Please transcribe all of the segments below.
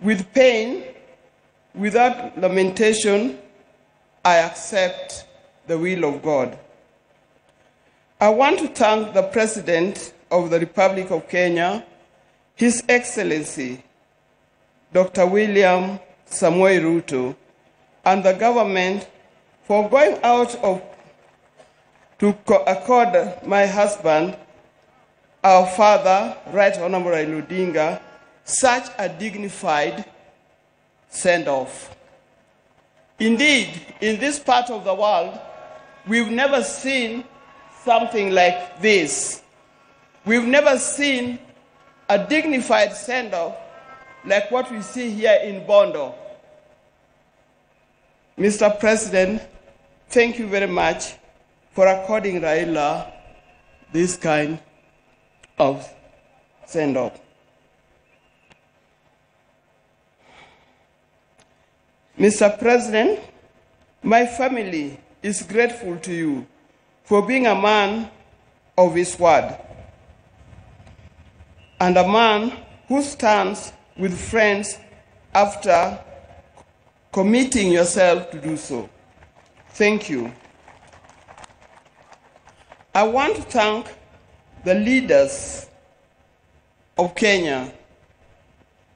With pain, without lamentation, I accept the will of God. I want to thank the President of the Republic of Kenya, His Excellency, Dr. William Samoei Ruto, and the government for going out to accord my husband, our father, Right Honorable Odinga, such a dignified send-off. Indeed, in this part of the world, we've never seen something like this. We've never seen a dignified send-off like what we see here in Bondo. Mr. President, thank you very much for according Raila this kind of send-off. Mr. President, my family is grateful to you for being a man of his word and a man who stands with friends after committing yourself to do so. Thank you. I want to thank the leaders of Kenya.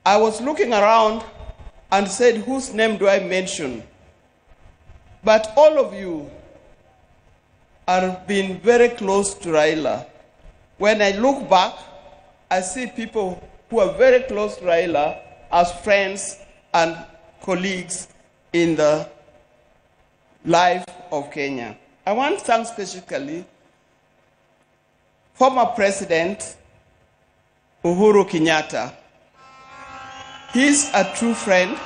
I was looking around and said, whose name do I mention? But all of you have been very close to Raila. When I look back, I see people who are very close to Raila as friends and colleagues in the life of Kenya. I want to thank specifically former President Uhuru Kenyatta. He's a true friend.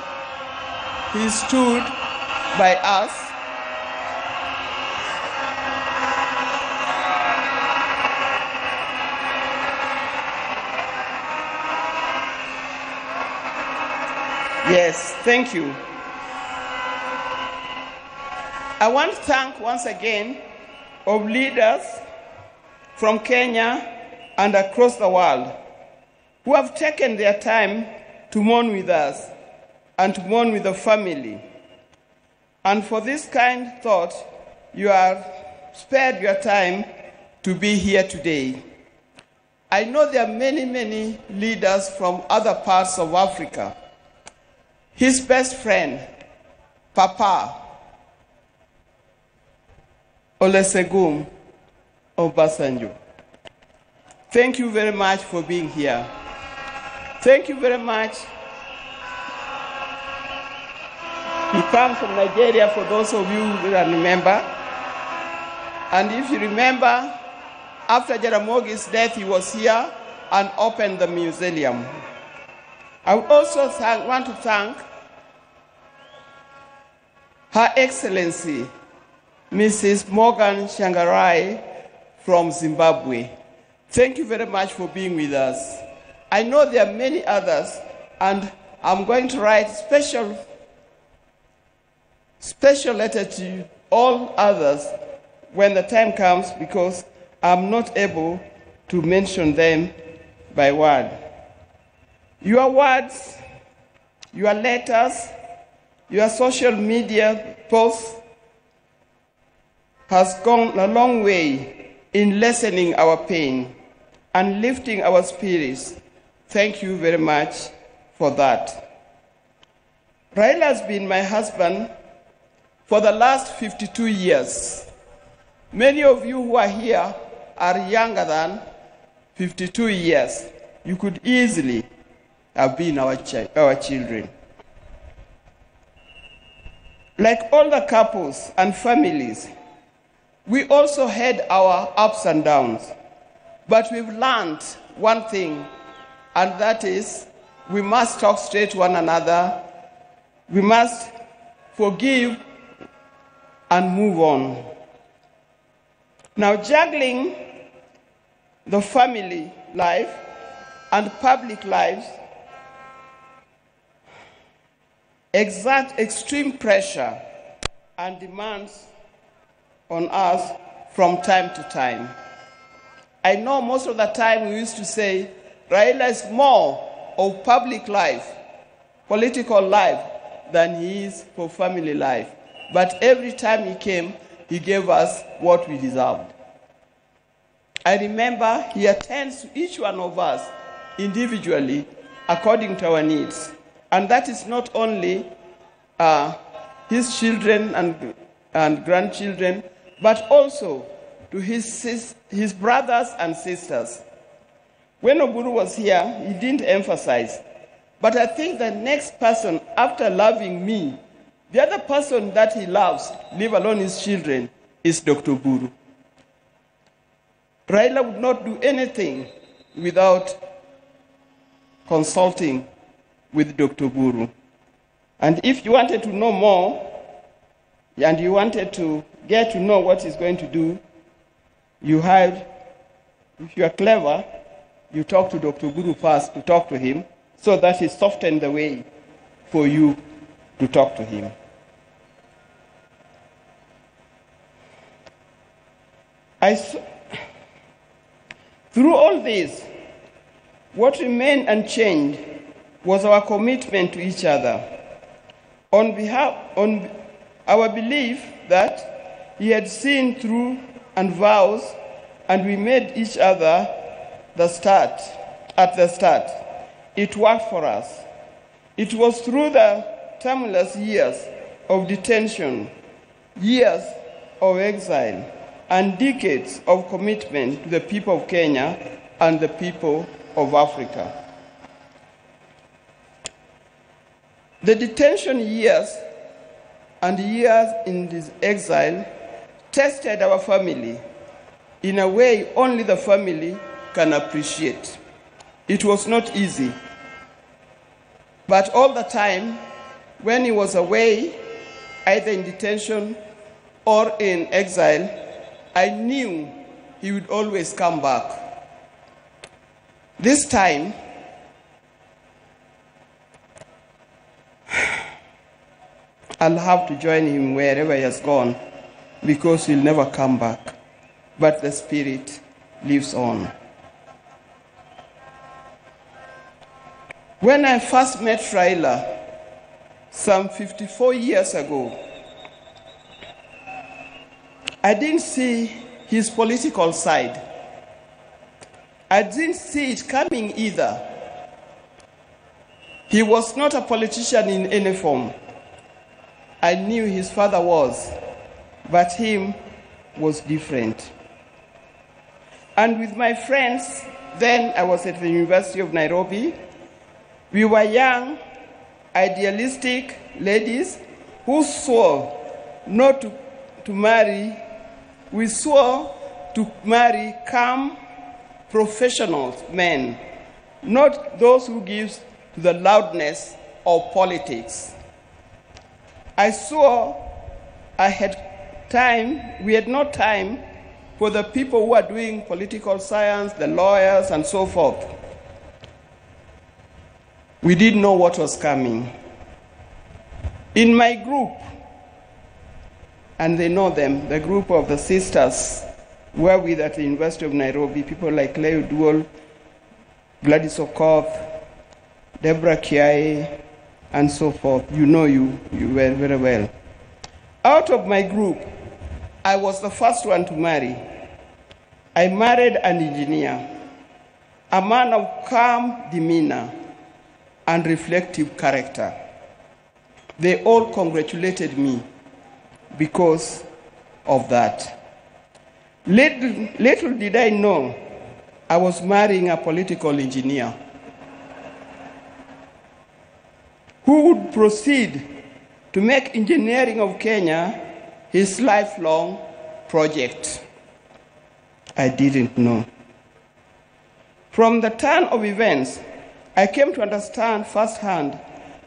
He stood by us. Yes, thank you. I want to thank once again of leaders from Kenya and across the world who have taken their time to mourn with us and to mourn with the family. And for this kind thought, you have spared your time to be here today. I know there are many, many leaders from other parts of Africa. His best friend, Papa Olusegun Obasanjo. Thank you very much for being here. Thank you very much. He comes from Nigeria, for those of you who remember. And if you remember, after Jaramogi's death, he was here and opened the museum. I would also want to thank Her Excellency, Mrs. Morgan Shangarai from Zimbabwe. Thank you very much for being with us. I know there are many others, and I'm going to write special letter to all others when the time comes, because I'm not able to mention them by word. Your words, your letters, your social media posts has gone a long way in lessening our pain and lifting our spirits. Thank you very much for that. Raila has been my husband for the last 52 years. Many of you who are here are younger than 52 years. You could easily have been our children. Like all the couples and families, we also had our ups and downs. But we've learned one thing, and that is we must talk straight to one another. We must forgive and move on. Now, juggling the family life and public lives exert extreme pressure and demands on us from time to time. I know most of the time we used to say, Raila is more of public life, political life than he is for family life. But every time he came, he gave us what we deserved. I remember he attends to each one of us individually according to our needs. And that is not only his children and grandchildren, but also to his brothers and sisters. When Oburu was here, he didn't emphasize. But I think the next person, after loving me, the other person that he loves, leave alone his children, is Dr. Oburu. Raila would not do anything without consulting with Dr. Oburu. And if you wanted to know more, and you wanted to get to know what he's going to do, if you are clever, you talk to Dr. Oburu first to talk to him, so that he softened the way for you to talk to him. Through all this, what remained unchanged was our commitment to each other. On our belief that he had seen through and vows, and we made each other at the start. It worked for us. It was through the tumultuous years of detention, years of exile, and decades of commitment to the people of Kenya and the people of Africa. The detention years and years in this exile tested our family in a way only the family can appreciate. It was not easy. But all the time, when he was away, either in detention or in exile, I knew he would always come back. This time, I'll have to join him wherever he has gone, because he'll never come back. But the spirit lives on. When I first met Raila, some 54 years ago, I didn't see his political side. I didn't see it coming either. He was not a politician in any form. I knew his father was, but him was different. And with my friends, then I was at the University of Nairobi, we were young, idealistic ladies who swore not to marry. We swore to marry calm, professional men, not those who give to the loudness of politics. I swore we had no time for the people who are doing political science, the lawyers, and so forth. We didn't know what was coming. In my group, and they know them, the group of the sisters were with at the University of Nairobi, people like Leo Duol, Gladys Okoth, Deborah Kiai, and so forth. You know you were very well. Out of my group, I was the first one to marry. I married an engineer, a man of calm demeanor and reflective character. They all congratulated me because of that. Little did I know I was marrying a political engineer who would proceed to make engineering of Kenya his lifelong project. I didn't know. From the turn of events, I came to understand firsthand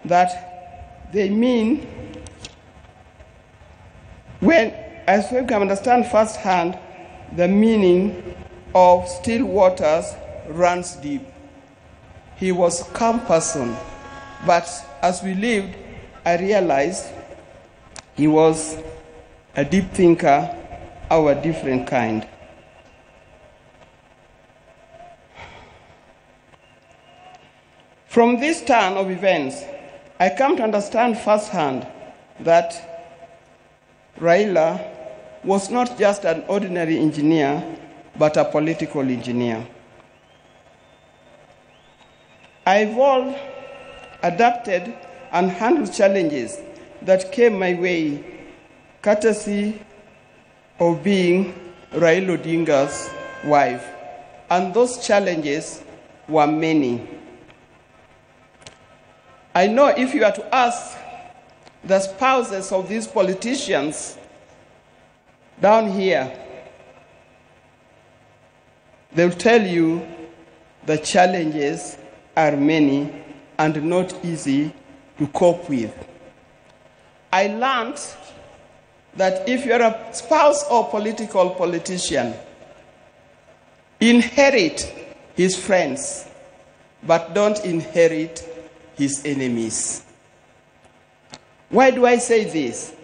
that they mean the meaning of still waters runs deep. He was a calm person, but as we lived, I realized he was a deep thinker of a different kind. From this turn of events, I come to understand firsthand that Raila was not just an ordinary engineer, but a political engineer. I evolved, adapted, and handled challenges that came my way, courtesy of being Raila Odinga's wife. And those challenges were many. I know if you are to ask the spouses of these politicians down here, they'll tell you the challenges are many and not easy to cope with. I learned that if you're a spouse or politician, inherit his friends, but don't inherit his enemies. Why do I say this?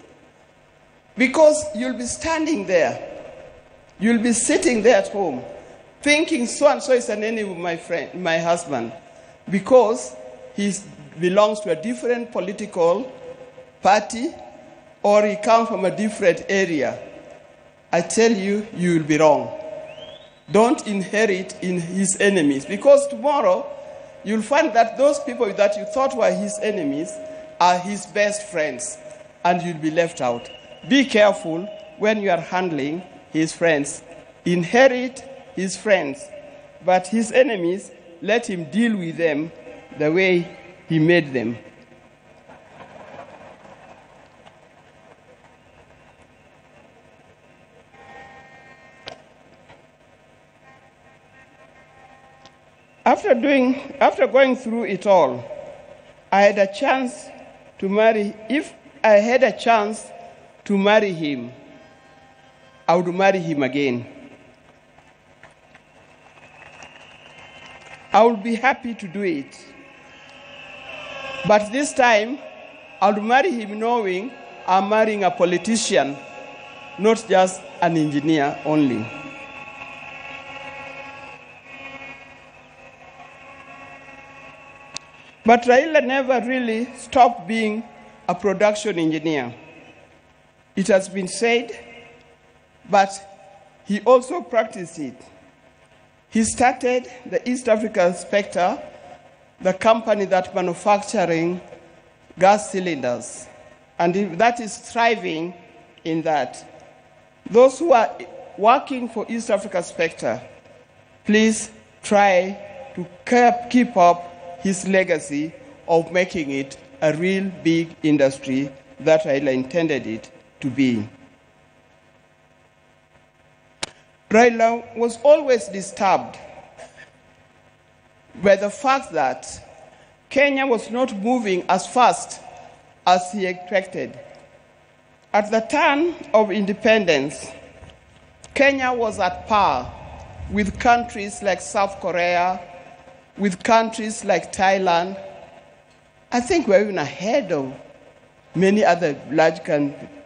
Because you'll be standing there, you'll be sitting there at home, thinking so-and-so is an enemy of my friend, my husband, because he belongs to a different political party or he comes from a different area. I tell you, you will be wrong. Don't inherit in his enemies, because tomorrow you'll find that those people that you thought were his enemies are his best friends, and you'll be left out. Be careful when you are handling his friends. Inherit his friends, but his enemies, let him deal with them the way he made them. After going through it all, I had a chance to marry. If I had a chance to marry him, I would marry him again. I would be happy to do it. But this time, I would marry him knowing I'm marrying a politician, not just an engineer only. But Raila never really stopped being a production engineer. It has been said, but he also practiced it. He started the East African Spectre, the company that manufacturing gas cylinders, and that is thriving in that. Those who are working for East Africa Spectre, please try to keep up his legacy of making it a real big industry that Raila intended it to be. Raila was always disturbed by the fact that Kenya was not moving as fast as he expected. At the turn of independence, Kenya was at par with countries like South Korea, with countries like Thailand. I think we're even ahead of many other large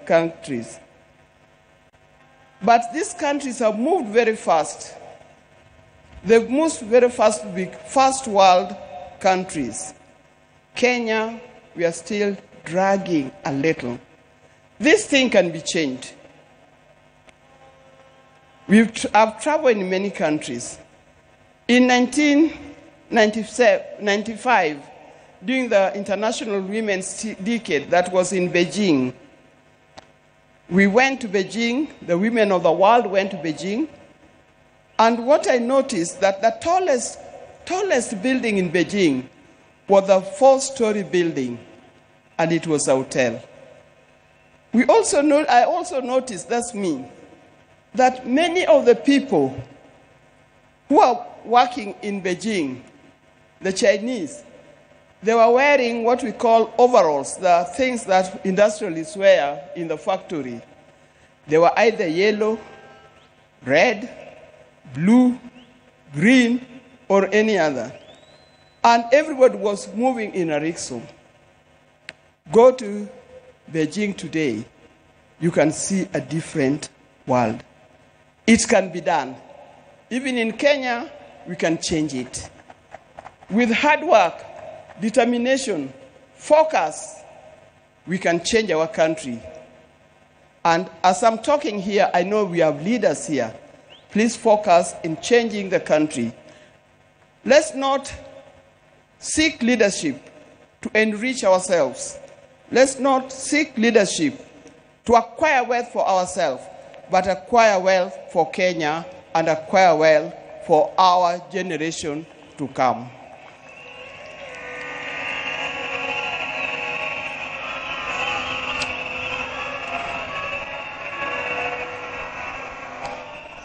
countries. But these countries have moved very fast. They've moved very fast to be first world countries. Kenya, we are still dragging a little. This thing can be changed. I've traveled in many countries. In 1995, during the International Women's Decade that was in Beijing, we went to Beijing, the women of the world went to Beijing, and what I noticed that the tallest building in Beijing was a 4-story building, and it was a hotel. I also noticed, that's me, that many of the people who are working in Beijing, the Chinese, they were wearing what we call overalls, the things that industrialists wear in the factory. They were either yellow, red, blue, green, or any other. And everybody was moving in a rickshaw. Go to Beijing today, you can see a different world. It can be done. Even in Kenya, we can change it. With hard work, determination, focus, we can change our country. And as I'm talking here, I know we have leaders here. Please focus in changing the country. Let's not seek leadership to enrich ourselves. Let's not seek leadership to acquire wealth for ourselves, but acquire wealth for Kenya and acquire wealth for our generation to come.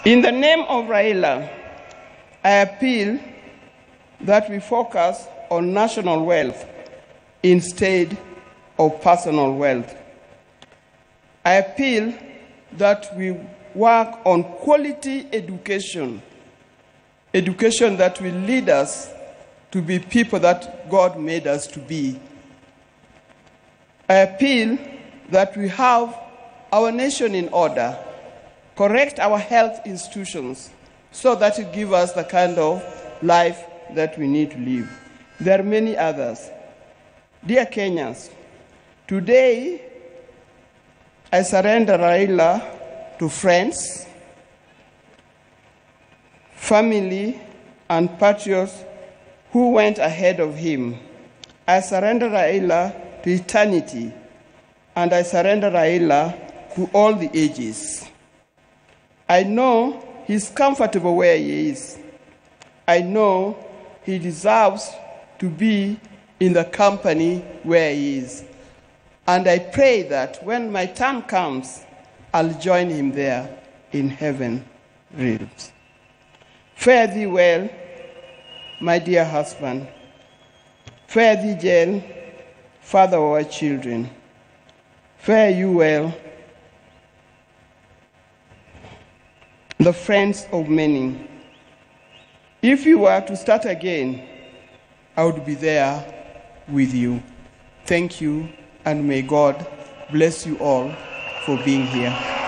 In the name of Raila, I appeal that we focus on national wealth instead of personal wealth. I appeal that we work on quality education, education that will lead us to be people that God made us to be. I appeal that we have our nation in order, correct our health institutions so that it gives us the kind of life that we need to live. There are many others. Dear Kenyans, today I surrender Raila to friends, family, and patriots who went ahead of him. I surrender Raila to eternity, and I surrender Raila to all the ages. I know he's comfortable where he is. I know he deserves to be in the company where he is. And I pray that when my time comes, I'll join him there in heaven realms. Fare thee well, my dear husband. Fare thee well, father of our children. Fare you well, the friends of many. If you were to start again, I would be there with you. Thank you, and may God bless you all for being here.